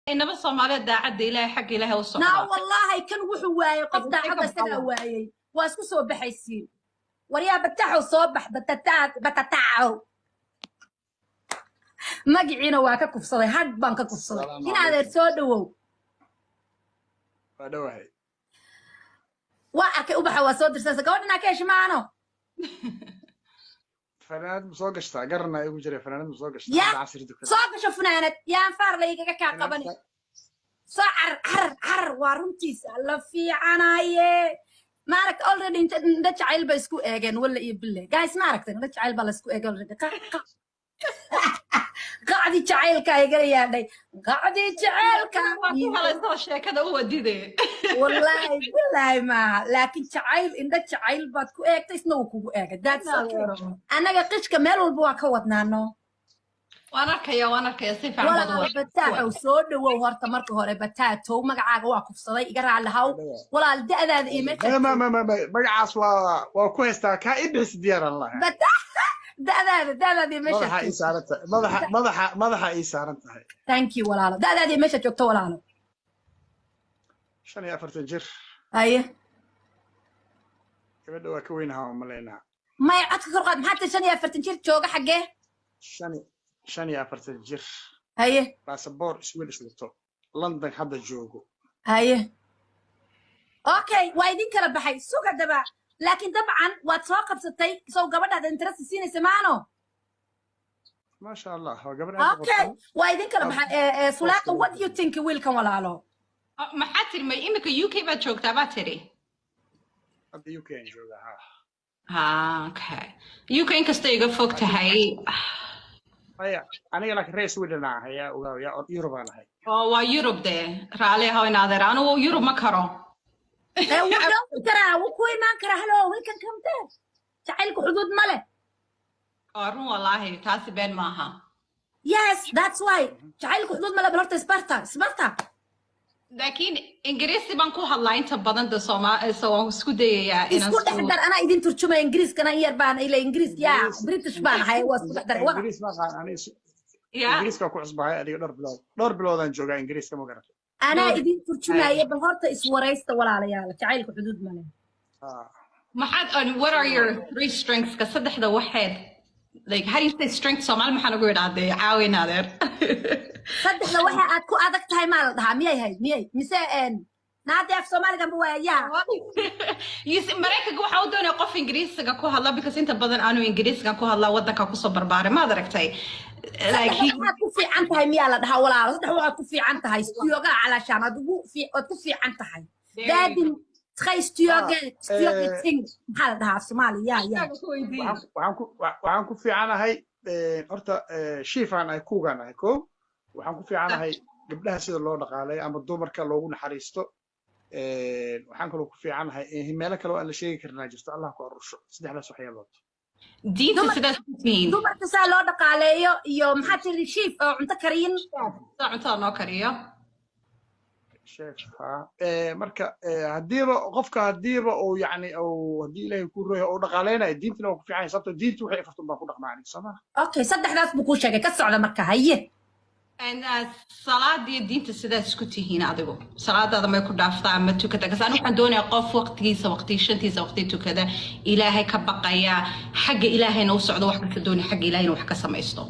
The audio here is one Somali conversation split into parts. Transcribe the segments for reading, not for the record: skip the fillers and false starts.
إنما الصومالية دا عد إلهي حق إلهي نا والصحراء والله كان وحو وايي قف daacad isaga waayay waa isku soo baxaysiin wariyaa bataxo soo bax batataco magaciina waa ka kufsaday had baan ka kufsaday السلام in adeer عليكم soo dhawow ودوهي waa arkay ubaxa waa soo dirsanaysa gabadhanaa ka heshimaano فنانات مسوقشتا قرنا يقول جري فنانات مسوقشتا yaa هذا عصير دكتور soo gasho funaanad yaan faar laygaga kaa qabani soo carar waa runtiisa la fiicanaye maaragta already inta jacayl ba isku eegeen walla iyo bille guys ma aragtay inta jacayl baa la isku eegay already qacdi jacaylka ay galayaadhay qacdi jacaylka هلا شيء كذا هو ديدي wallahi billahi maaha laakiin jacayl indha jacayl baad ku eegtay isna uu kugu eegay that's okay anaga qishka meel walba waa ka wadnaano وأنا أركيا سيف عم walaal bataaxow soo dhawow horta marka hore bataatow magacaaga waa kufsaday iga raallahaw walaal da'daada iyo meesha ما مقعص وكويستا كايبس ديار الله da'daada iyo meesha مضحة إيسارتها مضحة إيسارتها thank you walaalo da'daada iyo meesha joogto walaalo شان يا فرت الجر haye كبدوا كوينها وملينها may codka kor qaad maxaa tan 45 jir jooga xagee شان يا فرت الجر haye باسبور سويل سوتو لندن حدا جوجو haye okay waa idin kala baxay suga daba laakiin dabcan waad soo qabsatay soo gabadhaada interest siinaysa maano ما شاء الله هو قبل okay waa idin kala baxay sulaaqa what do you think wiilkan walaalo ما حتى ما إنك UK بتشوك تبعتري هذا يوكي جوجا أوكي UK إنك استيقظ فوق تهاي هيا أنا لك رئيس ودنا هيا ويا يوروب أنا هاي ويوروب ده رالي هاي نادر أنا ويوروب ما كرو wuu karaa wuu ku imaan karaa halo wiilkan kamtee jacaylku xuduud ma leh قارون والله تاسي بين معها yes that's why jacaylku xuduud ma leh bal horta isbarta لكن إنجليزي بنكو هلا أنت بدن ده سو سكودة يا isku dhex dar anaa idin turjumaya ingiriiskana in yar baan ila ingiriis yaa british baan ahay waa isku dhex dar إنجليز ما قال أنا يا إنجليز كوكو عصبها هذه دور بلود أنا جوجا إنجليز كم قرأت anaa idin turjumaya bal horta iswaraysta walaalayaal jacaylku xuduud ma leh ما حد what are your three strengths كصدق ده واحد like how do you say strength so ما حنا نقول عادي عاوي نادر saddexda waxa aad ku adag tahay ma la dhahaa miyay mise naadi af Soomaaliga ma waayaa maraykanka waxa uu doonaya qof ingiriisiga ku hadla because inta badan aanu ingiriisiga ku hadla wadanka ku soo barbaaray ma aragtay like waxa ku fiican tahay miyaa la dhahaa walaalo saddex waxa ku fiican tahay istiyooga calaashaan adigu ku fiican tahay daadin tray istiyooga ting maxaa la dhahaa Soomaaliya waxaan ku fiicanahay horta shiifaan ay kuuganahay ko waxaan ku fiicanahay gabdhaha sida loo dhaqaaleeyo ama dumarka loogu naxariisto waxaan kaloo ku fiicanahay meelo kale oo aan la sheegi karinaa jirto allah ku arusho saddexdaas waxyaalood diinta sidaas tihiin dumarka saa loo dhaqaaleeyo iyo maxaa tiri shiif oo cunto kariyin cunto noo kariyo sheef marka qofka hadiiba uu yani hadii ilaahay ku rooyo oo dhaqaaleynayo diintana waa ku fiican sababtoo diintu waxay afartan baa ku dhaqmaanay sama okay saddexdaas buu ku sheegay ka socda marka haye salaadii diinta sidaas isku tihiin adigu salaadaada may ku dhaaftaa ama tukada kasaan waxaan doonayaa qof waqtigiisa waqti shantiisa waqti tukada ilaahay ka baqaya xagga ilaahayna u socdo wax ka doonaya xagga ilaahayna wax ka samaysto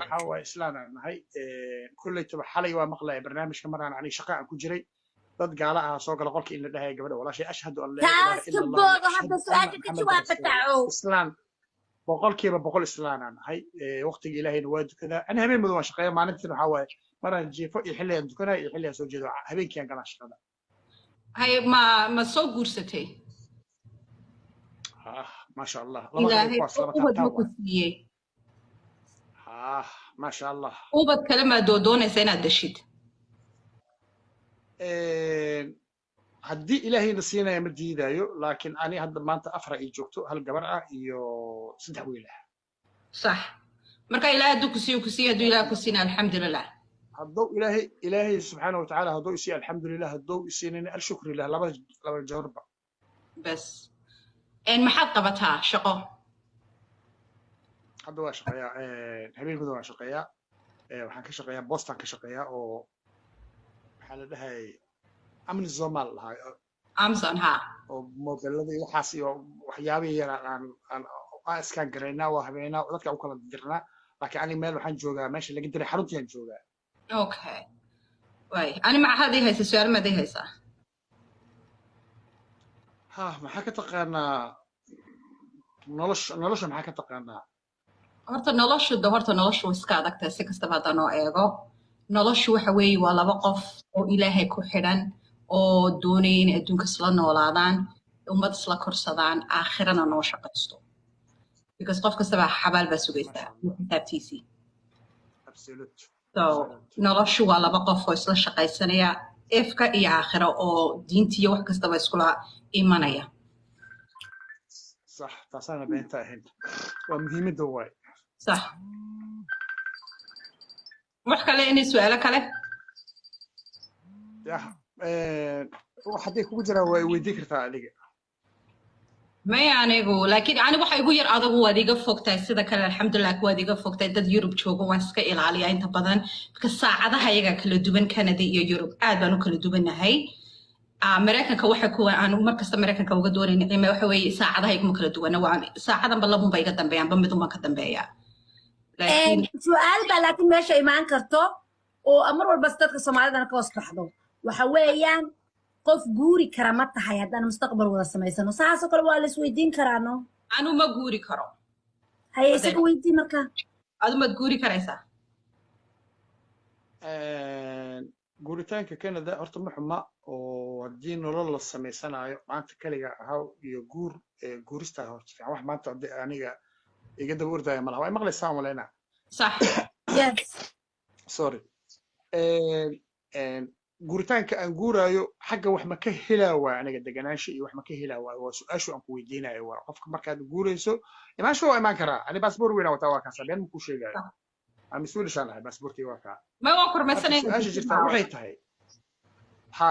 waxaa waaye islaan aan nahay kullaytaba xalay waa maqlaya barnaamijka maraan ani shaqa aan ku jiray dad gaala ah soo gala qolka in la dhahayo gabadha walaashay ashhadu an laa ilaaha illa allah taas hadda su'aasha ka jawaab bataaco islaan boqolkiiba boqol islaan aan nahay waqtiga ilaahayna waa dukadaa ani habeen madow waan shaqeeya maalintiin waxaa waaye maraan jiifo iyo xilli aan dukanaya iyo xilli aan soo jeedo habeenkii aan galaa shaqada hay ma soo guursatay maasha allah ilaahay ubad ma ku siiyey maasha allah ubad kale maa doonaysa inaad dashid haddii ilaahayna siinaya ma diidayo laakiin ani hadda maanta afar ay joogto hal gabar ah iyo saddex wiil ah صح marka ilaahay hadduu ku siiyo hadduu ilaahay ku siina alxamdulilah hadduu ilaahay subxaana watacaala hadduu isiiyo alxamdulilah hadduu isiinayna alshukri lah laba jawarba bas maxaad qabataa shaqo hadda waa shaqeeyaa habeen madow waan shaqeeyaa waxaan ka shaqeeyaa Boston ka shaqeeyaa oo maxaa la dhahay amni Soomaal lahaa Amazon ha oo mobilada iyo waxaas iyo waxyaabaha yar aan iskaan garaynaa waa habeenaa dadka u kala dirnaa laakiin ani meel waxaan joogaa meesha laga diray xaruntaan joogaa okay way ani ma hadii haysa su'aal ma haysa ha maxaa ka taqaanaa nolosha maxaa ka taqaanaa horta noloshu iska adagtahay si kastaba haddaan oo eego noloshu waxa weeye waa laba qof oo ilaahay ku xidhan oo doonaya in adduunka isla noolaadaan ummad isla korsadaan aakhirana noo shaqaysto because qof kastaba xabaal baa sugaysaa xisaabtiisii so noloshu waa laba qof oo isla shaqaysanaya ifka iyo aakhiro oo diinta iyo wax kastaba iskula imanaya صح taasana beenta ahayn waa muhiimada waay صح wax kale inay su'aalo kale waxaad kugu jiraa way weydii kartaa adiga ma anigu laakiin ani waxa igu yar adagu waad iga fogtahay sida kale alxamdulillah waad iga fogtahay dad Yurub joogo waan iska ilaaliyaa inta badan marka saacadaha iyaga kala duwan Canada iyo Yurub aad baan u kala duwanahay Mareykanka waxa ku aan markasta Mareykanka uga doonayn qiimo waxa weeye saacadaha iyagu kala duwan waan saacadan balabun bay iga dambeeyaan bamid uma ka dambeeyaa laakiin su'aal baa laakiin meesha imaan karto oo amar walba dadka Soomaalida ka hoos baxdo waxa weeyaan qof guuri kara ma tahay haddaan mustaqbal wada samaysano saas oo kale waa la isweydiin karaa no anu ma guuri karo hay isaga weydii marka adu ma guuri karaysaa guuritaanka Canada horta ma xuma oo hadii nolol la samaysanayo maanta kaliya ahaw iyo guurista horta wax maanta aniga iga daba ordaya malaha way maqlaysaa walaena صح yes sorry guuritaanka aan guurayo xagga wax ma ka helaa waa aniga deganaansho iyo wax ma ka helaa waa su'aashu aan ku weydiinayo waa qofka markaad guurayso imaasho waa imaan karaa ani passport weyn wataa waa kaasa been ku sheegayo aan masuul shaan passportkii waa ka ma waa kormaysanay su'aasha jirta waxay tahay ha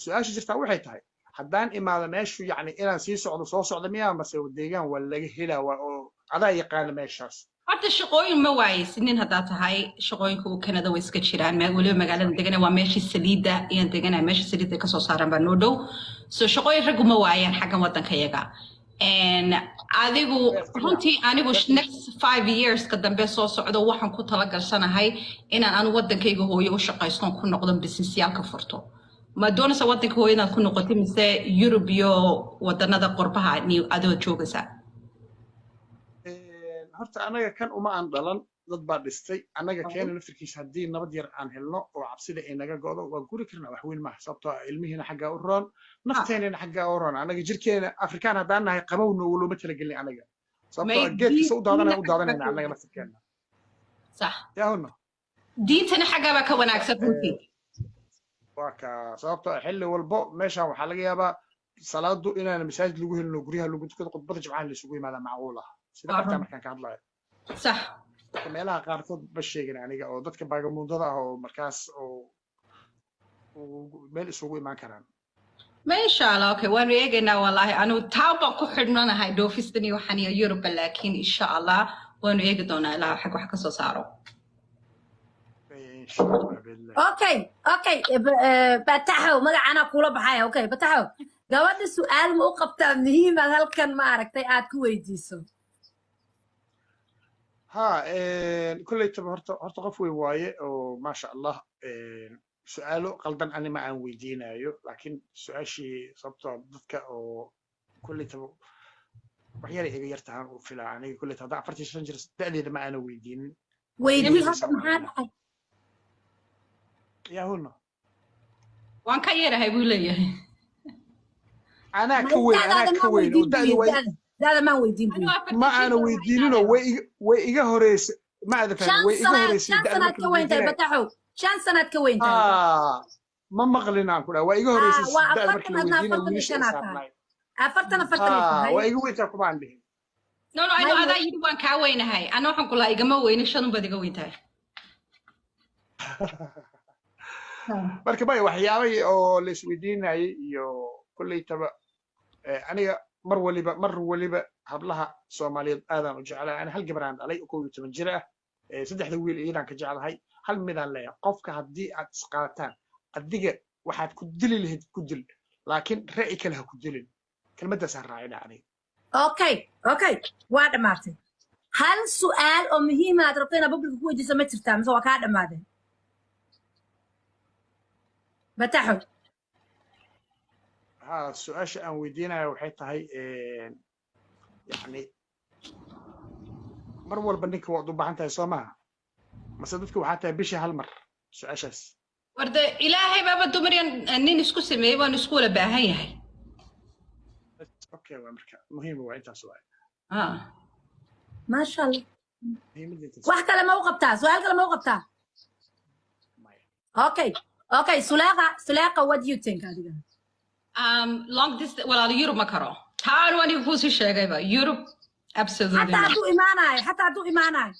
su'aasha jirta waxay tahay haddaan imaado meeshu yacni inaan sii socdo soo socdo miyaa mase deegaan waa laga helaa waa oo adaa yaqaan meeshaas horta shaqooyin ma waayisnin haddaa tahay shaqooyinka uu Canada way iska jiraan waliba magaalada degana waa meeshii saliida iyo degana meeshii saliida ka soo saaran baa noo dhow so shaqooyin rag uma waayaan xaggan wadanka yaga adigu runtii anigu next 5 years ka dambe soo socdo waxaan ku tala galsanahay inaan anu wadankayga hooyo u shaqaysto ku noqdo businessyaalka furto ma doonaysa wadanka hooyo inaad ku noqoto mise Europe iyo wadanada qurbaha adoo joogaysaa horta anaga kan uma aan dhalan dad baa dhistay anaga keena naftirkiisa hadii nabad yar aan helno oo cabsida ay naga go'do waa guri karnaa wax weyn ma sababtoo ilmihiina xagga u roon nafteenina xagga u roon anaga jirkeena Afrikaan hadaan nahay qabowno walooma tala gelin anaga sababtoo geedkiisa u daadanayna anaga naftirkeena صح yaa huna diintana xagga ba ka wanaagsan runtii waa ka sababtoo xilli walbo meeshan waxa laga yaabaa salaadu inaan masaajid lagu helno guriyaha lagu tukado khudbada jimcaha la isugu yimaada macquul ah sida qabta markaan ka hadlayo صح meelaha qaarkood ba sheegin aniga oo dadka baagamuudada ah oo markaas oo meel isugu imaan karaan ما إن شاء الله أوكي وأنا يجينا والله أنا تابع كحرنا هاي دوفيستني وحني يوروب لكن إن شاء الله وأنا يجدونا لا حق وحق صاروا إن شاء الله بالله اوكي بتاحو magacana kula baxay okay bataxo gabadha su'aal ma u qabtaa muhiim ah halkan ma aragtay aad ku weydiiso ها كل horta qof weyn waaye oo ma sha Allah su'aalo qaldan ani ma aan weydiinayo laakiin su'aashii sababtoo dadka oo kulli tabo waxyar iga yartaan u filaa aniga kulli tada 45 jir da'deeda ma aan weydiinin weydii hadda maxaa dhacay yaa huna waan ka yeerahay buu leeyahay ana ka weyn oo da'du way dada ma weydiin ma aan weydiinino way iga horeysay ma aad fahmin way iga horeysay sanad ka weyntahay bataxo 5 sanad ka weyntahay ma maqlinaan ku dhaw way iga horeysay da'da markii la weydiinay way iga weyntaa kuma aan dhihin no I know adaa yidhi waan kaa weynahay ana waxaan kula igama weynin shan baad iga weyntahay marka bay waxyaabay oo la isweydiinayay iyo kulli taba aniga mar waliba hablaha Soomaaliyeed aadan u jeclaa ana hal gabar aan dhalay oo 12 jir ah saddexda wiil iiraan ka jeclahay hal midaan leeyahay qofka haddii aad isqaadataan adiga waxaad ku dili lahayd ku dil laakiin ra'yi kale ha ku dilin kelmaddaasaan raacina aniga okay waa dhammaatay hal su'aal oo muhiim aad rabto inaad public ku weydiiso ma jirtaa mise waa kaa dhammaadeen bataxo su-aasha aan weydiinaya waxay tahay yani mar walba ninka waad u baahan tahay soo maaha mase dadka waxaa tahay bishii hal mar su-aashaas warda ilaahay baaba dumaryan nin isku sameeyey waan isku wala baahan yahay okay waa marka muhiim waa intaas waay maasha allah wax kale ma u qabtaa su-aal kale ma u qabtaa okay Sulaqa what do you think adiga long distance walaal Europe ma karo taan waan ku sii sheegayba Europe absolutely حتى هدو إيماناي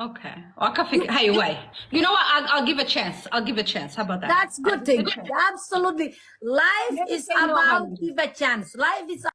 okay hey way you know what I'll give a chance how about that that's good thing absolutely life is about give a chance life is